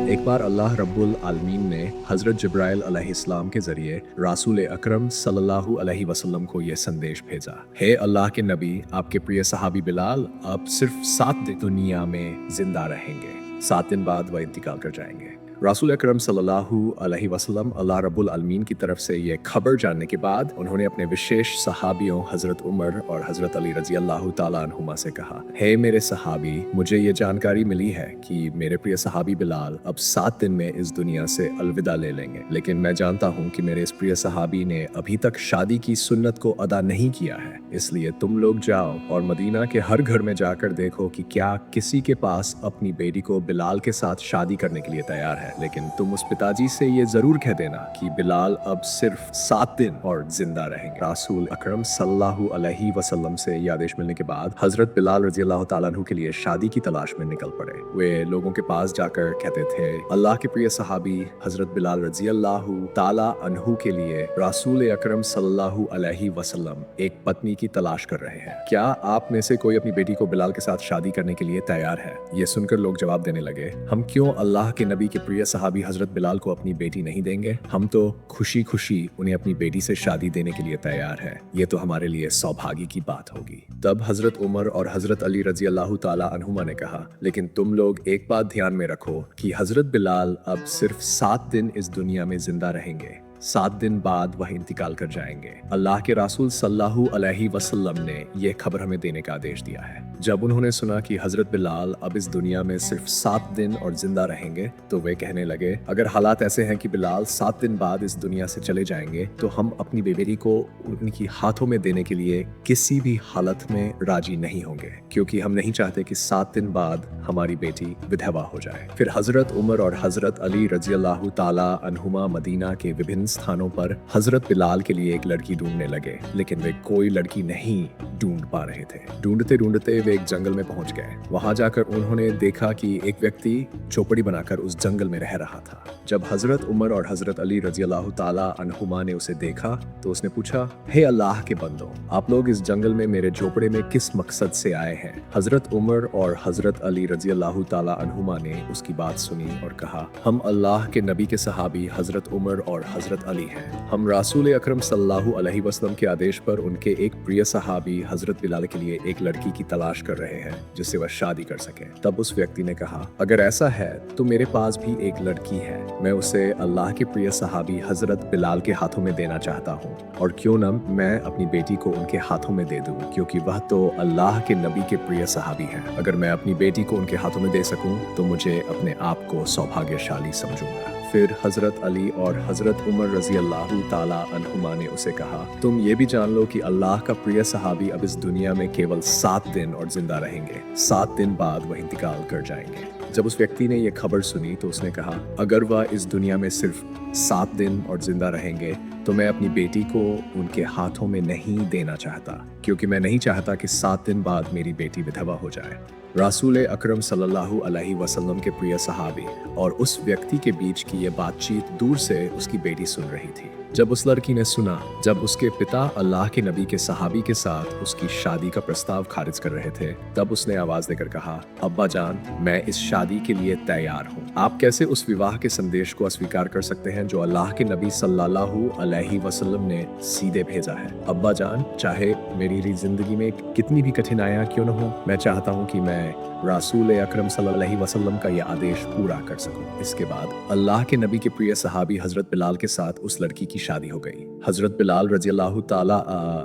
एक बार अल्लाह रब्बुल आलमीन ने हज़रत जिब्राइल अलैहिस्सलाम के ज़रिए रासूल अकरम सल्लल्लाहु अलैहि वसल्लम को यह संदेश भेजा। हे अल्लाह के नबी, आपके प्रिय सहाबी बिलाल अब सिर्फ 7 दिन दुनिया में जिंदा रहेंगे। 7 दिन बाद वह इंतकाल कर जाएंगे। रासूल अकरम सल्लल्लाहु अलैहि वसल्लम अल्लाह रब्बुल आलमीन की तरफ से ये खबर जानने के बाद उन्होंने अपने विशेष सहाबियों हज़रत उमर और हज़रत अली रज़ी अल्लाह ताला अन्हुमा से कहा, हे मेरे सहाबी, मुझे ये जानकारी मिली है कि मेरे प्रिय सहाबी बिलाल अब 7 दिन में इस दुनिया से अलविदा ले लेंगे, लेकिन मैं जानता हूँ कि मेरे इस प्रिय सहाबी ने अभी तक शादी की सुन्नत को अदा नहीं किया है। इसलिए तुम लोग जाओ और मदीना के हर घर में जाकर देखो कि क्या किसी के पास अपनी बेटी को बिलाल के साथ शादी करने के लिए तैयार है, लेकिन तुम उस पिताजी से ये जरूर कह देना कि बिलाल अब सिर्फ 7 दिन और जिंदा रहेंगे। रासूल अकरम सल्लल्लाहु अलैहि वसल्लम से ये आदेश मिलने के बाद हजरत बिलाल रजी अल्लाह ताला अन्हु के लिए शादी की तलाश में निकल पड़े। वे लोगों के पास जाकर कहते थे, अल्लाह के प्रिय सहाबी हजरत बिलाल रजी अल्लाह ताला अन्हु के लिए रासूल अकरम सल्लल्लाहु अलैहि वसल्लम एक पत्नी की तलाश कर रहे हैं। क्या आप में से कोई अपनी बेटी को बिलाल के साथ शादी करने के लिए तैयार है? ये सुनकर लोग जवाब देने लगे, हम क्यों अल्लाह के नबी के प्रिय सहाबी हजरत बिलाल को अपनी बेटी नहीं देंगे? हम तो खुशी खुशी उन्हें अपनी बेटी से शादी देने के लिए तैयार है। ये तो हमारे लिए सौभाग्य की बात होगी। तब हजरत उमर और हजरत अली रजी अल्लाह ताला अन्हुमा ने कहा, लेकिन तुम लोग एक बात ध्यान में रखो कि हजरत बिलाल अब सिर्फ 7 दिन इस दुनिया में जिंदा रहेंगे। 7 दिन बाद वह इंतकाल कर जाएंगे। अल्लाह के रासूल सल्लल्लाहु अलैहि वसल्लम ने यह खबर हमें देने का आदेश दिया है। जब उन्होंने सुना कि हजरत बिलाल अब इस दुनिया में सिर्फ 7 दिन और जिंदा रहेंगे, तो वे कहने लगे, अगर हालात ऐसे हैं कि बिलाल 7 दिन बाद इस दुनिया से चले जाएंगे, तो हम अपनी बेटी को उनकी हाथों में देने के लिए किसी भी हालत में राजी नहीं होंगे, क्योंकि हम नहीं चाहते कि 7 दिन बाद हमारी बेटी विधवा हो जाए। फिर हजरत उमर और हजरत अली रजी अल्लाह ताला अन्हुमा मदीना के विभिन्न स्थानों पर हजरत बिलाल के लिए एक लड़की ढूंढने लगे, लेकिन वे कोई लड़की नहीं ढूंढ पा रहे थे। ढूंढते ढूंढते वे एक जंगल में पहुंच गए। वहां जाकर उन्होंने देखा कि एक व्यक्ति झोपड़ी बनाकर उस जंगल में रह रहा था। जब हजरत उमर और हजरत अली रजी अल्लाह ताला अन्हुमा ने उसे देखा, तो उसने पूछा, हे अल्लाह के बंदो, आप लोग इस जंगल में मेरे झोपड़े में किस मकसद से आए हैं? हजरत उमर और हजरत अली रजी अल्लाह ताला अन्हुमा ने उसकी बात सुनी और कहा, हम अल्लाह के नबी के सहाबी हजरत उमर और हजरत अली हैं। हम रासूल अकरम सल्लल्लाहु अलैहि वसल्लम के आदेश पर उनके एक प्रिय सहाबी हजरत बिलाल के लिए एक लड़की की तलाश कर रहे हैं जिससे वह शादी कर सके। तब उस व्यक्ति ने कहा, अगर ऐसा है तो मेरे पास भी एक लड़की है, मैं उसे अल्लाह के प्रिय सहाबी हजरत बिलाल के हाथों में देना चाहता हूँ, और क्यों न मैं अपनी बेटी को उनके हाथों में दे दूँ, क्योंकि वह तो अल्लाह के नबी के प्रिय सहाबी हैं। अगर मैं अपनी बेटी को उनके हाथों में दे सकूँ तो मुझे अपने आप को सौभाग्यशाली समझूंगा। फिर हजरत अली और हजरत उमर रजी अल्लाह ताला अन्हुमा ने उसे कहा, तुम ये भी जान लो कि अल्लाह का प्रिय सहाबी अब इस दुनिया में केवल 7 दिन और जिंदा रहेंगे। 7 दिन बाद वह इंतकाल कर जाएंगे। जब उस व्यक्ति ने यह खबर सुनी तो उसने कहा, अगर वह इस दुनिया में सिर्फ 7 दिन और जिंदा रहेंगे तो मैं अपनी बेटी को उनके हाथों में नहीं देना चाहता, क्योंकि मैं नहीं चाहता कि 7 दिन बाद मेरी बेटी विधवा हो जाए। रासूल अकरम सल्लल्लाहु अलैहि वसल्लम के प्रिय सहाबी और उस व्यक्ति के बीच की ये बातचीत दूर से उसकी बेटी सुन रही थी। जब उस लड़की ने सुना, जब उसके पिता अल्लाह के नबी के सहाबी के साथ उसकी शादी का प्रस्ताव खारिज कर रहे थे, तब उसने आवाज देकर कहा, अब्बा जान, मैं इस शादी के लिए तैयार हूँ। आप कैसे उस विवाह के संदेश को अस्वीकार कर सकते हैं जो अल्लाह के नबी सल्लल्लाहु अलैहि वसल्लम ने सीधे भेजा है? अब्बा जान, चाहे मेरी जिंदगी में कितनी भी कठिनाइयां क्यों न हो, मैं चाहता हूँ कि मैं रासूल अकरम सल्लल्लाहु अलैहि वसल्लम का यह आदेश पूरा कर सकूं। इसके बाद अल्लाह के नबी के प्रिय सहाबी हजरत बिलाल के साथ उस लड़की की शादी हो गई। हजरत बिलाल रजी अल्लाह ताला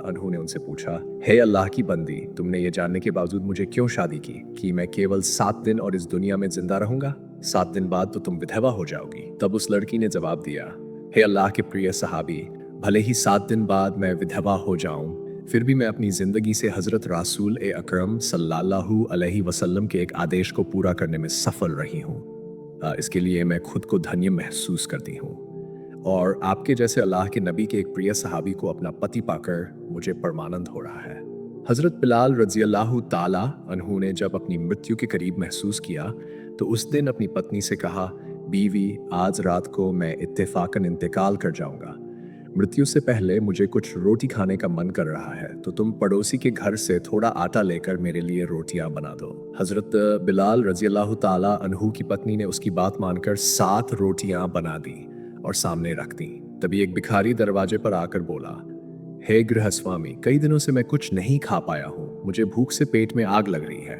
अन्हु ने उनसे पूछा, हे अल्लाह की बंदी, तुमने ये जानने के बावजूद मुझे क्यों शादी की कि मैं केवल 7 दिन और इस दुनिया में जिंदा रहूंगा? 7 दिन बाद तो तुम विधवा हो जाओगी। तब उस लड़की ने जवाब दिया, हे अल्लाह के प्रिय सहाबी, भले ही 7 दिन बाद मैं विधवा हो जाऊं, फिर भी मैं अपनी जिंदगी से हजरत रासूल अकरम सल्लल्लाहु अलैहि वसल्लम के एक आदेश को पूरा करने में सफल रही हूँ। इसके लिए मैं खुद को धन्य महसूस करती हूँ, और आपके जैसे अल्लाह के नबी के एक प्रिय सहाबी को अपना पति पाकर मुझे परमानंद हो रहा है। हजरत बिलाल रजी अल्लाह ताला अन्हु ने जब अपनी मृत्यु के करीब महसूस किया तो उस दिन अपनी पत्नी से कहा, बीवी, आज रात को मैं इत्तेफाकन इंतकाल कर जाऊंगा। मृत्यु से पहले मुझे कुछ रोटी खाने का मन कर रहा है, तो तुम पड़ोसी के घर से थोड़ा आटा लेकर मेरे लिए रोटियां बना दो। हजरत बिलाल रजी अल्लाह ताला अन्हु की पत्नी ने उसकी बात मानकर 7 रोटियां बना दी और सामने रख दी। तभी एक भिखारी दरवाजे पर आकर बोला, हे गृहस्वामी, कई दिनों से मैं कुछ नहीं खा पाया हूँ, मुझे भूख से पेट में आग लग रही है,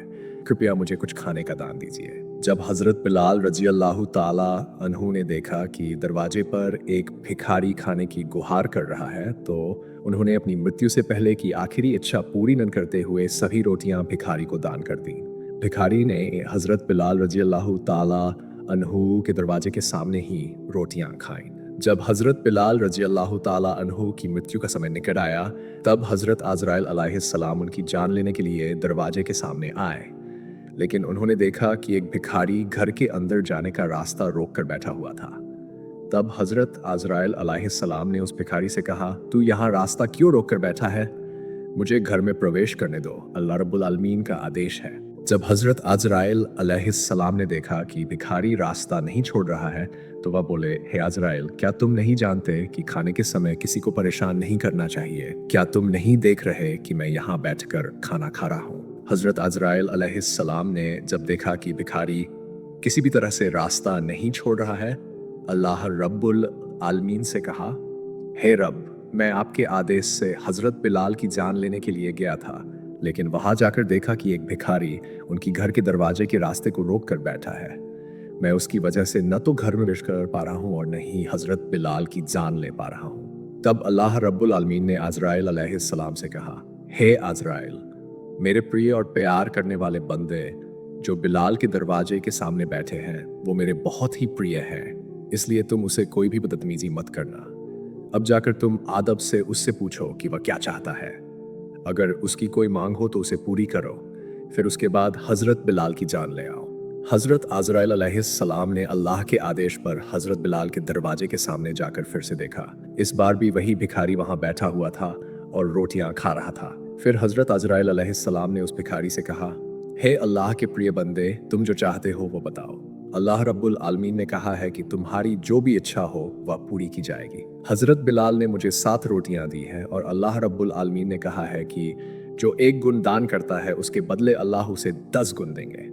कृपया मुझे कुछ खाने का दान दीजिए। जब हजरत बिलाल रजी अल्लाह ताला अन्हु ने देखा कि दरवाजे पर एक भिखारी खाने की गुहार कर रहा है, तो उन्होंने अपनी मृत्यु से पहले की आखिरी इच्छा पूरी न करते हुए सभी रोटियां भिखारी को दान कर दी। भिखारी ने हजरत बिलाल रजी अल्लाह ताला अन्हु के दरवाजे के सामने ही रोटियां खाईं। जब हजरत बिलाल रजी अल्लाह ताला अन्हु की मृत्यु का समय निकट आया, तब हजरत आजराइल अलैहिस्सलाम उनकी जान लेने के लिए दरवाजे के सामने आए, लेकिन उन्होंने देखा कि एक भिखारी घर के अंदर जाने का रास्ता रोक कर बैठा हुआ था। तब हजरत आजराइल अलैहिस्सलाम ने उस भिखारी से कहा, तू यहाँ रास्ता क्यों रोक कर बैठा है? मुझे घर में प्रवेश करने दो, अल्लाह रब्बुल आलमीन का आदेश है। जब हजरत आजराइल अलैहिस्सलाम ने देखा कि भिखारी रास्ता नहीं छोड़ रहा है, तो वह बोले, हे आजराइल, क्या तुम नहीं जानते कि खाने के समय किसी को परेशान नहीं करना चाहिए? क्या तुम नहीं देख रहे कि मैं यहाँ बैठकर खाना खा रहा हूँ? हजरत आजराइल अलैहिस्सलाम ने जब देखा कि भिखारी किसी भी तरह से रास्ता नहीं छोड़ रहा है, अल्लाह रब्बुल आलमीन से कहा, हे रब, मैं आपके आदेश से हजरत बिलाल की जान लेने के लिए गया था, लेकिन वहां जाकर देखा कि एक भिखारी उनकी घर के दरवाजे के रास्ते को रोक कर बैठा है। मैं उसकी वजह से न तो घर में प्रवेश कर पा रहा हूँ और न ही हजरत बिलाल की जान ले पा रहा हूँ। तब अल्लाह रब्बुल आलमीन ने आजराइल अलैहिस्सलाम से कहा, हे आजराइल, मेरे प्रिय और प्यार करने वाले बंदे जो बिलाल के दरवाजे के सामने बैठे हैं, वो मेरे बहुत ही प्रिय हैं, इसलिए तुम उसे कोई भी बदतमीजी मत करना। अब जाकर तुम आदब से उससे पूछो कि वह क्या चाहता है। अगर उसकी कोई मांग हो तो उसे पूरी करो, फिर उसके बाद हजरत बिलाल की जान ले आओ। हजरत आजराइल अलैहिस्सलाम ने अल्लाह के आदेश पर हजरत बिलाल के दरवाजे के सामने जाकर फिर से देखा। इस बार भी वही भिखारी वहां बैठा हुआ था और रोटियां खा रहा था। फिर हजरत आजराइल अलैहिस्सलाम ने उस भिखारी से कहा, हे अल्लाह के प्रिय बंदे, तुम जो चाहते हो वो बताओ। अल्लाह रब्बुल आलमीन ने कहा है कि तुम्हारी जो भी इच्छा हो वह पूरी की जाएगी। हजरत बिलाल ने मुझे 7 रोटियां दी हैं और अल्लाह रब्बुल आलमीन ने कहा है कि जो 1 गुण दान करता है उसके बदले अल्लाह उसे 10 गुण देंगे।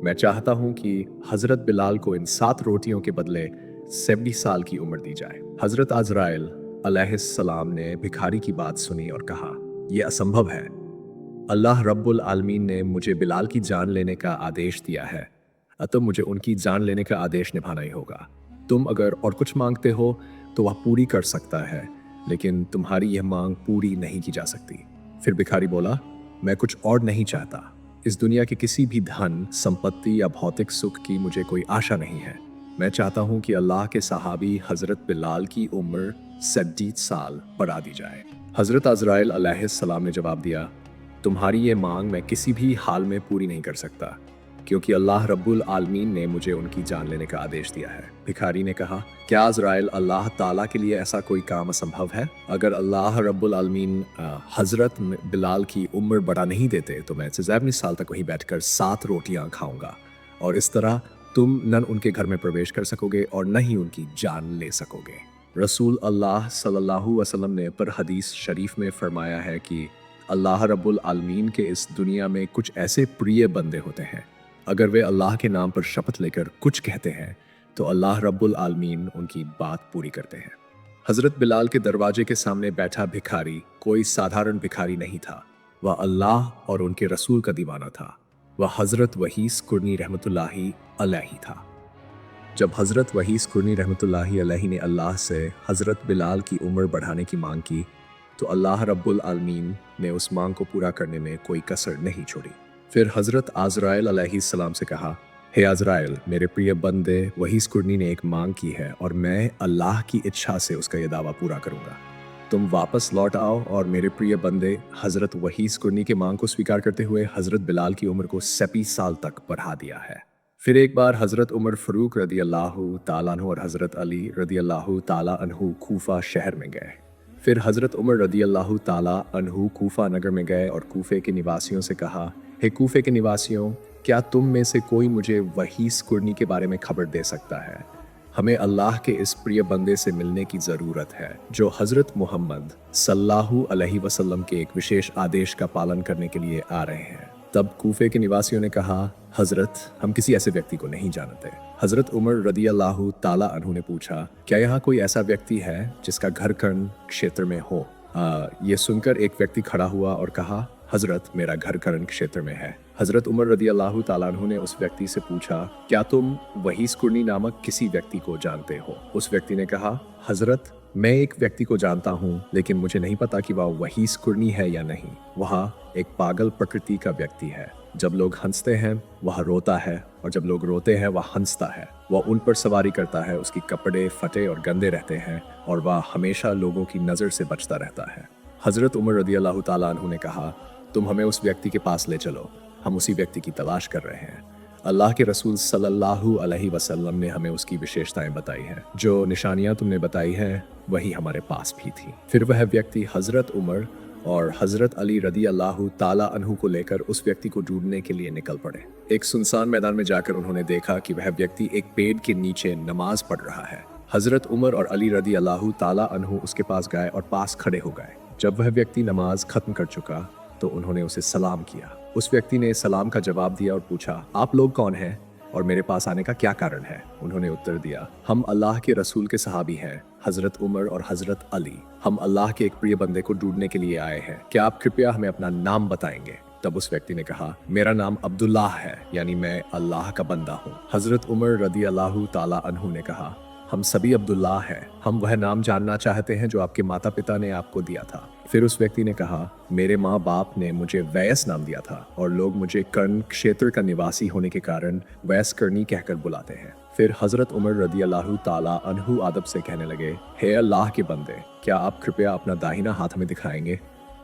मैं चाहता हूं कि हजरत बिलाल को इन 7 रोटियों के बदले 70 साल की उम्र दी जाए। हजरत आजराइल अलैहिस्सलाम ने भिखारी की बात सुनी और कहा, यह असंभव है। अल्लाह रब्बुल आलमीन ने मुझे बिलाल की जान लेने का आदेश दिया है, अतः मुझे उनकी जान लेने का आदेश निभाना ही होगा। तुम अगर और कुछ मांगते हो तो वह पूरी कर सकता है, लेकिन तुम्हारी यह मांग पूरी नहीं की जा सकती। फिर भिखारी बोला, मैं कुछ और नहीं चाहता। इस दुनिया के किसी भी धन, संपत्ति या भौतिक सुख की मुझे कोई आशा नहीं है। मैं चाहता हूँ कि अल्लाह के सहाबी हजरत बिलाल की उम्र 70 साल बढ़ा दी जाए। हजरत आजराइल अलैहिस्सलाम ने जवाब दिया, तुम्हारी ये मांग मैं किसी भी हाल में पूरी नहीं कर सकता, क्योंकि अल्लाह रब्बुल आलमीन ने मुझे उनकी जान लेने का आदेश दिया है। भिखारी ने कहा, क्या अज़राइल अल्लाह ताला के लिए ऐसा कोई काम असंभव है? अगर अल्लाह रब्बुल आलमीन हजरत बिलाल की उम्र बढ़ा नहीं देते तो मैं 70 साल तक वहीं बैठकर 7 रोटियां खाऊंगा, और इस तरह तुम न उनके घर में प्रवेश कर सकोगे और न ही उनकी जान ले सकोगे। रसूल अल्लाह सल्लल्लाहु अलैहि वसल्लम ने पर हदीस शरीफ में फरमाया है कि अल्लाह रब्बुल आलमीन के इस दुनिया में कुछ ऐसे प्रिय बंदे होते हैं, अगर वे अल्लाह के नाम पर शपथ लेकर कुछ कहते हैं तो अल्लाह रब्बुल आलमीन उनकी बात पूरी करते हैं। हजरत बिलाल के दरवाजे के सामने बैठा भिखारी कोई साधारण भिखारी नहीं था, वह अल्लाह और उनके रसूल का दीवाना था। वह हजरत वहीस कुरनी रहमतुल्लाहि अलैहि था। जब हजरत वहीस कुरनी रहमतुल्लाहि अलैहि ने अल्लाह से हजरत बिलाल की उम्र बढ़ाने की मांग की, तो अल्लाह रब्बुल आलमीन ने उस मांग को पूरा करने में कोई कसर नहीं छोड़ी। फिर हजरत आजराइल अलैहिस्सलाम से कहा, हे आजराइल, मेरे प्रिय बंदे वहीस कुरनी ने एक मांग की है और मैं अल्लाह की इच्छा से उसका यह दावा पूरा करूंगा। तुम वापस लौट आओ और मेरे प्रिय बंदे हजरत वहीस कुरनी के मांग को स्वीकार करते हुए हजरत बिलाल की उम्र को 70 साल तक बढ़ा दिया है। फिर एक बार हजरत उमर फरूक रदी अल्लाहु ताला अन्हु और हजरत अली रदी अल्लाहु ताला अन्हु कूफा शहर में गए। फिर हजरत उमर रदी अल्लाहु ताला अन्हु कूफा नगर में गए और कूफे के निवासियों से कहा, हे कूफे के निवासियों, क्या तुम में से कोई मुझे वहीस कुरनी के बारे में खबर दे सकता है? हमें अल्लाह के इस प्रिय बंदे से मिलने की ज़रूरत है जो हज़रत मोहम्मद सल्लल्लाहु अलैहि वसल्लम के एक विशेष आदेश का पालन करने के लिए आ रहे हैं। तब कूफे के निवासियों ने कहा, हज़रत, हम किसी ऐसे व्यक्ति को नहीं जानते। हज़रत उमर रदी अल्लाहु ताला अन्हु ने पूछा, क्या यहाँ कोई ऐसा व्यक्ति है जिसका घर कर्ण क्षेत्र में हो? ये सुनकर एक व्यक्ति खड़ा हुआ और कहा, हज़रत, मेरा घर कर्ण क्षेत्र में है। हज़रत उमर रदी अल्लाहु ताला अन्हु ने उस व्यक्ति से पूछा, क्या तुम वहीस कुर्नी नामक किसी व्यक्ति को जानते हो? उस व्यक्ति ने कहा, हज़रत, मैं एक व्यक्ति को जानता हूँ, लेकिन मुझे नहीं पता कि वह वहीस कुर्नी है या नहीं। वह एक पागल प्रकृति का व्यक्ति है। जब लोग हंसते हैं वह रोता है, और जब लोग रोते हैं वह हंसता है। वह उन पर सवारी करता है, उसकी कपड़े फटे और गंदे रहते हैं, और वह हमेशा लोगों की नज़र से बचता रहता है। हज़रत उमर रदी अल्लाहु ताला अन्हु ने कहा, तुम हमें उस व्यक्ति के पास ले चलो, हम उसी व्यक्ति की तलाश कर रहे हैं। अल्लाह के रसूल सल्लल्लाहु अलैहि वसल्लम ने हमें उसकी विशेषताएं बताई हैं। जो निशानियां तुमने बताई हैं वही हमारे पास भी थी। फिर वह व्यक्ति हज़रत उमर और हज़रत अली रदी अल्लाहु ताला अन्हु को लेकर उस व्यक्ति को ढूंढने के लिए निकल पड़े। एक सुनसान मैदान में जाकर उन्होंने देखा कि वह व्यक्ति एक पेड़ के नीचे नमाज पढ़ रहा है। हज़रत उमर और अली रदी अल्लाहु ताला अन्हु उसके पास गए और पास खड़े हो गए। जब वह व्यक्ति नमाज खत्म कर चुका तो उन्होंने उसे सलाम किया। उस व्यक्ति ने सलाम का जवाब दिया और पूछा, आप लोग कौन हैं और मेरे पास आने का क्या कारण है? उन्होंने उत्तर दिया, हम अल्लाह के रसूल के सहाबी हैं, हज़रत उमर और हज़रत अली। हम अल्लाह के एक प्रिय बंदे को ढूंढने के लिए आए हैं। क्या आप कृपया हमें अपना नाम बताएंगे? तब उस व्यक्ति ने कहा, मेरा नाम अब्दुल्लाह है, यानी मैं अल्लाह का बंदा हूँ। हज़रत उमर रदी अल्लाहु ताला अन्हु ने कहा, हम सभी अब्दुल्लाह हैं। हम वह नाम जानना चाहते हैं जो आपके माता पिता ने आपको दिया था। फिर उस व्यक्ति ने कहा, मेरे माँ बाप ने मुझे वैस नाम दिया था और लोग मुझे कर्ण क्षेत्र का निवासी होने के कारण वैस करनी कहकर बुलाते हैं। फिर हज़रत उमर रदी अल्लाहु ताला अन्हु अदब से कहने लगे, हे अल्लाह के बंदे, क्या आप कृपया अपना दाहिना हाथ हमें दिखाएंगे?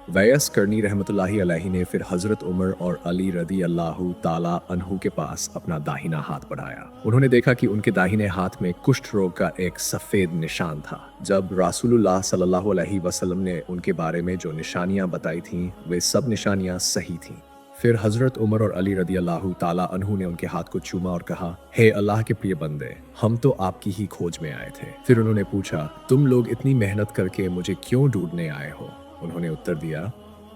वैस करनी रहमतुल्लाहि अलैहि ने फिर हज़रत उमर और अली रदी अल्लाहु ताला अन्हु के पास अपना दाहिना हाथ बढ़ाया। उन्होंने देखा कि उनके दाहिने हाथ में कुष्ठ रोग का एक सफ़ेद निशान था। जब रासूलुल्लाह सल्लल्लाहु अलैहि वसल्लम ने उनके बारे में जो निशानियां बताई थीं, वे सब निशानियां सही थीं। फिर हज़रत उमर और अली रदी अल्लाहु ताला अन्हु ने उनके हाथ को चूमा और कहा, हे अल्लाह के प्रिय बंदे, हम तो आपकी ही खोज में आए थे। फिर उन्होंने पूछा, तुम लोग इतनी मेहनत करके मुझे क्यों ढूंढने आए हो? उन्होंने उत्तर दिया,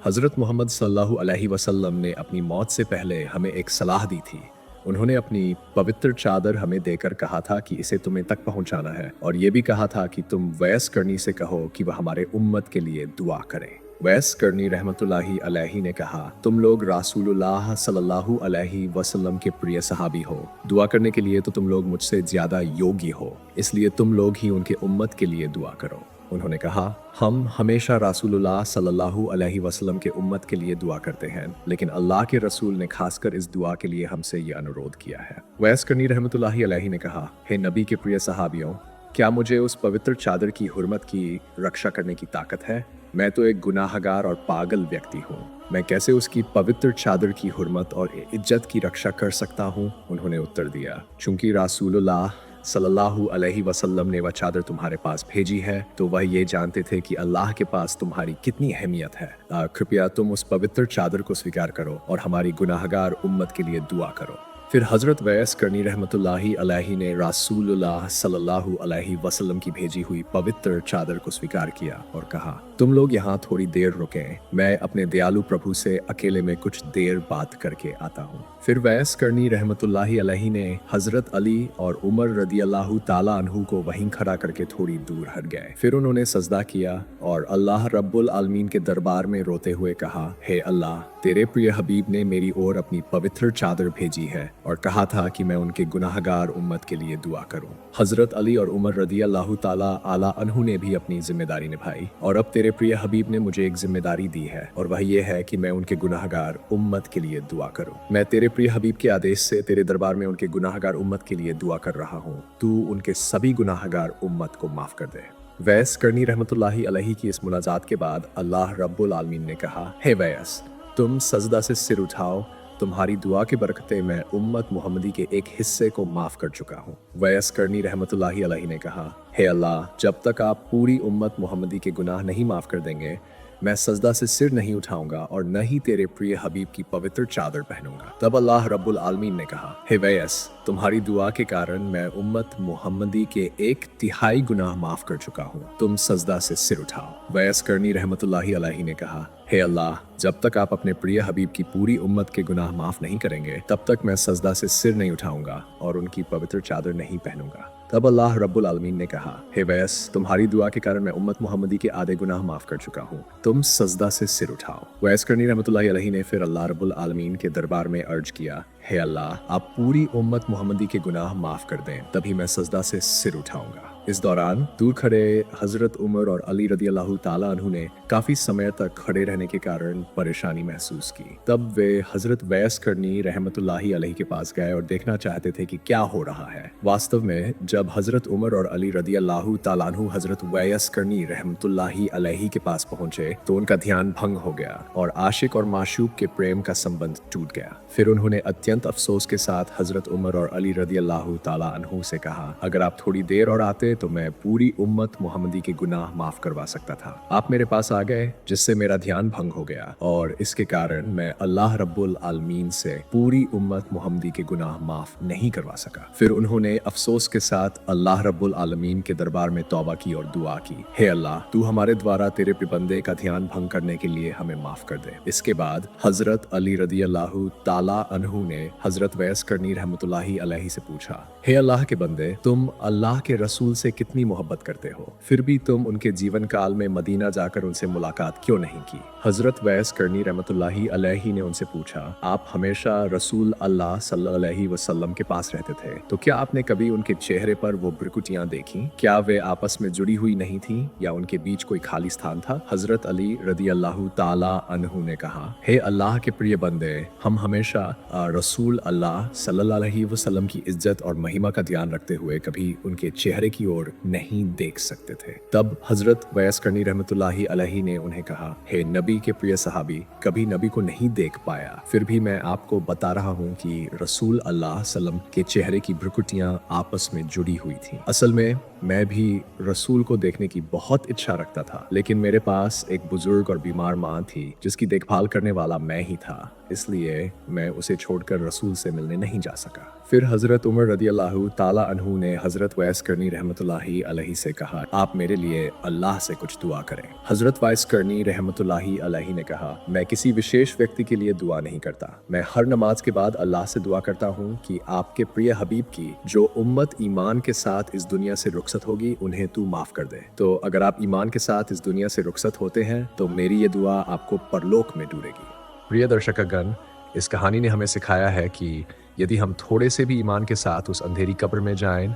हज़रत मोहम्मद सल्लल्लाहु अलैहि वसल्लम ने अपनी मौत से पहले हमें एक सलाह दी थी। उन्होंने अपनी पवित्र चादर हमें देकर कहा था कि इसे तुम्हें तक पहुंचाना है, और ये भी कहा था कि तुम वैस करनी से कहो कि वह हमारे उम्मत के लिए दुआ करें। वैस करनी रहमतुल्लाहि अलैहि ने कहा, तुम लोग रासूलुल्लाह सल्लल्लाहु अलैहि वसल्लम के प्रिय सहाबी हो। दुआ करने के लिए तो तुम लोग मुझसे ज्यादा योग्य हो, इसलिए तुम लोग ही उनके उम्मत के लिए दुआ करो। उन्होंने कहा, हम हमेशा रासूलुल्लाह सल्लल्लाहु अलैहि वसल्लम के उम्मत के लिए दुआ करते हैं, लेकिन अल्लाह के रसूल ने खासकर इस दुआ के लिए हमसे ये अनुरोध किया है। वैस करनी रहमतुल्लाहि अलैहि ने कहा, हे नबी के प्रिय सहाबियों, क्या मुझे उस पवित्र चादर की हुर्मत की रक्षा करने की ताकत है? मैं तो एक गुनाहगार और पागल व्यक्ति हूँ। मैं कैसे उसकी पवित्र चादर की हुर्मत और इज्जत की रक्षा कर सकता हूँ? उन्होंने उत्तर दिया, चूंकि रासूलुल्लाह सल्लल्लाहु अलैहि वसल्लम ने वह चादर तुम्हारे पास भेजी है, तो वह ये जानते थे कि अल्लाह के पास तुम्हारी कितनी अहमियत है। कृपया तुम उस पवित्र चादर को स्वीकार करो और हमारी गुनाहगार उम्मत के लिए दुआ करो। फिर हज़रत वैस करनी रहमतुल्लाहि अलैहि ने रासूलुल्लाह सल्लल्लाहु अलैहि वसल्लम की भेजी हुई पवित्र चादर को स्वीकार किया और कहा, तुम लोग यहाँ थोड़ी देर रुकें, मैं अपने दयालु प्रभु से अकेले में कुछ देर बात करके आता हूँ। फिर वैस करनी रहमतुल्लाहि अलैहि ने हज़रत अली और उमर रदी अल्लाहु ताला अन्हु को वहीं खड़ा करके थोड़ी दूर हट गए। फिर उन्होंने सजदा किया और अल्लाह रब्बुल आलमीन के दरबार में रोते हुए कहा, हे अल्लाह, तेरे प्रिय हबीब ने मेरी ओर अपनी पवित्र चादर भेजी है और कहा था कि मैं उनके गुनाहगार उम्मत के लिए दुआ करूं। हज़रत अली और उमर रदी अल्लाहु ताला आला अन्हु ने भी अपनी जिम्मेदारी निभाई, और अब तेरे प्रिय हबीब ने मुझे एक जिम्मेदारी दी है, और वह ये है कि मैं उनके गुनाहगार उम्मत के लिए दुआ करूं। मैं तेरे प्रिय हबीब के आदेश से तेरे दरबार में उनके गुनाहगार उम्मत के लिए दुआ कर रहा हूँ। तू उनके सभी गुनाहगार उम्मत को माफ कर दे। वैस करनी रहमतुल्लाहि अलैहि की इस मुलाकात के बाद अल्लाह रब्बुल आलमीन ने कहा, हे वैस, तुम सजदा से सिर उठाओ, तुम्हारी दुआ के बरकते मैं उम्मत मोहम्मदी के एक हिस्से को माफ कर चुका हूँ। वैस करनी रहमतुल्लाहि अलैहि ने कहा, हे अल्लाह, जब तक आप पूरी उम्मत मोहम्मदी के गुनाह नहीं माफ कर देंगे, मैं सजदा से सिर नहीं उठाऊंगा और न ही तेरे प्रिय हबीब की पवित्र चादर पहनूंगा। तब अल्लाह रब्बुल आलमीन ने कहा, हे वैस, तुम्हारी दुआ के कारण मैं उम्मत मोहम्मदी के 1/3 गुनाह माफ कर चुका हूँ। तुम सजदा से सिर उठाओ। वैस करनी रहमतुल्लाहि अलैहि ने कहा, हे अल्लाह, जब तक आप अपने प्रिय हबीब की पूरी उम्मत के गुनाह माफ नहीं करेंगे तब तक मैं सजदा से सिर नहीं उठाऊंगा और उनकी पवित्र चादर नहीं पहनूंगा। तब अल्लाह रब्बुल आलमीन ने कहा, हे वैस, तुम्हारी दुआ के कारण मैं उम्मत मोहम्मदी के आधे गुनाह माफ कर चुका हूँ। तुम सजदा से सिर उठाओ। वैस करनी रहमतुल्लाहि अलैहि ने फिर अल्लाह रब्बुल आलमीन के दरबार में अर्ज किया, हे अल्लाह, आप पूरी उम्मत मोहम्मदी के गुनाह माफ कर दें, तभी मैं सजदा से सिर उठाऊंगा। इस दौरान दूर खड़े हजरत उमर और अली रदी अल्लाह ताला अन्हु ने काफी समय तक खड़े रहने के कारण परेशानी महसूस की। तब वे हजरत वैस करनी रहमतुल्लाहि अलैहि के पास गए और देखना चाहते थे कि क्या हो रहा है। वास्तव में जब हजरत उमर और अली रदी अल्लाह ताला अन्हु हजरत वैस करनी रहमतुल्लाहि अलैहि के पास पहुंचे तो उनका ध्यान भंग हो गया और आशिक और माशूक के प्रेम का संबंध टूट गया। फिर उन्होंने अत्यंत अफसोस के साथ हजरत उमर और अली रदी अल्लाह ताला अन्हु से कहा, अगर आप थोड़ी देर और आते तो मैं पूरी उम्मत मोहम्मदी के गुनाह माफ करवा सकता था। आप मेरे पास आ गए जिससे मेरा ध्यान भंग हो गया और इसके कारण मैं अल्लाह रब्बुल आलमीन से पूरी उम्मत मोहम्मदी के गुनाह माफ नहीं करवा सका। फिर उन्होंने अफसोस के साथ अल्लाह रब्बुल आलमीन के दरबार में तौबा की और दुआ की, हे अल्लाह, तू हमारे द्वारा तेरे बंदे का ध्यान भंग करने के लिए हमें माफ कर दे। इसके बाद हजरत अली रदी अल्लाह ताला अन्हु ने हजरत वैस करनी रहमतुल्लाहि अलैहि से पूछा, हे अल्लाह के बंदे, तुम अल्लाह के रसूल से कितनी मोहब्बत करते हो, फिर भी तुम उनके जीवन काल में मदीना जाकर उनसे मुलाकात क्यों नहीं की? हजरत वैस करनी रहमतुल्लाहि अलैहि ने उनसे पूछा, आप हमेशा रसूल अल्लाह सल्लल्लाहु अलैहि वसल्लम के पास रहते थे, तो क्या आपने कभी उनके चेहरे पर वो भ्रुकुटियां देखी? क्या वे आपस में जुड़ी हुई नहीं थी या उनके बीच कोई खाली स्थान था? हजरत अली रदी अल्लाह ताला अन्हु ने कहा, हे अल्लाह के प्रिय बंदे, हम हमेशा रसूल अल्लाह सल्लल्लाहु अलैहि वसल्लम की इज्जत और महिमा का ध्यान रखते हुए कभी उनके चेहरे की ओर नहीं देख सकते थे। तब हजरत वैस करनी रहमतुल्लाहि अलैहि ने उन्हें कहा, हे नबी के प्रिय सहाबी, कभी नबी को नहीं देख पाया, फिर भी मैं आपको बता रहा हूँ कि रसूल अल्लाह सल्लम के चेहरे की भ्रुकुटियां आपस में जुड़ी हुई थी। असल में मैं भी रसूल को देखने की बहुत इच्छा रखता था, लेकिन मेरे पास एक बुजुर्ग और बीमार माँ थी जिसकी देखभाल करने वाला मैं ही था, इसलिए मैं उसे छोड़कर रसूल से मिलने नहीं जा सका। फिर हजरत उमर रदी अल्लाह ताला अन्हु ने हजरत वैस करनी रहमतुल्लाहि अलैहि से कहा, आप मेरे लिए अल्लाह से कुछ दुआ करें। हजरत वैस करनी रहमतुल्लाहि अलैहि ने कहा, मैं किसी विशेष व्यक्ति के लिए दुआ नहीं करता, मैं हर नमाज के बाद अल्लाह से दुआ करता हूँ कि आपके प्रिय हबीब की जो उम्मत ईमान के साथ इस दुनिया से रुखसत होगी उन्हें तू माफ कर दे। तो अगर आप ईमान के साथ इस दुनिया से रुखसत होते हैं तो मेरी ये दुआ आपको परलोक में डूरेगी। प्रिय दर्शकगण, इस कहानी ने हमें सिखाया है कि यदि हम थोड़े से भी ईमान के साथ उस अंधेरी कब्र में जाएं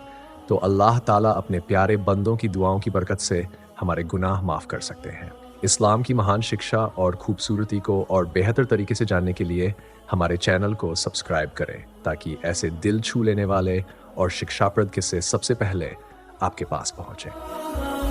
तो अल्लाह ताला अपने प्यारे बंदों की दुआओं की बरकत से हमारे गुनाह माफ कर सकते हैं। इस्लाम की महान शिक्षा और खूबसूरती को और बेहतर तरीके से जानने के लिए हमारे चैनल को सब्सक्राइब करें ताकि ऐसे दिल छू लेने वाले और शिक्षाप्रद किस्से सबसे पहले आपके पास पहुंचे।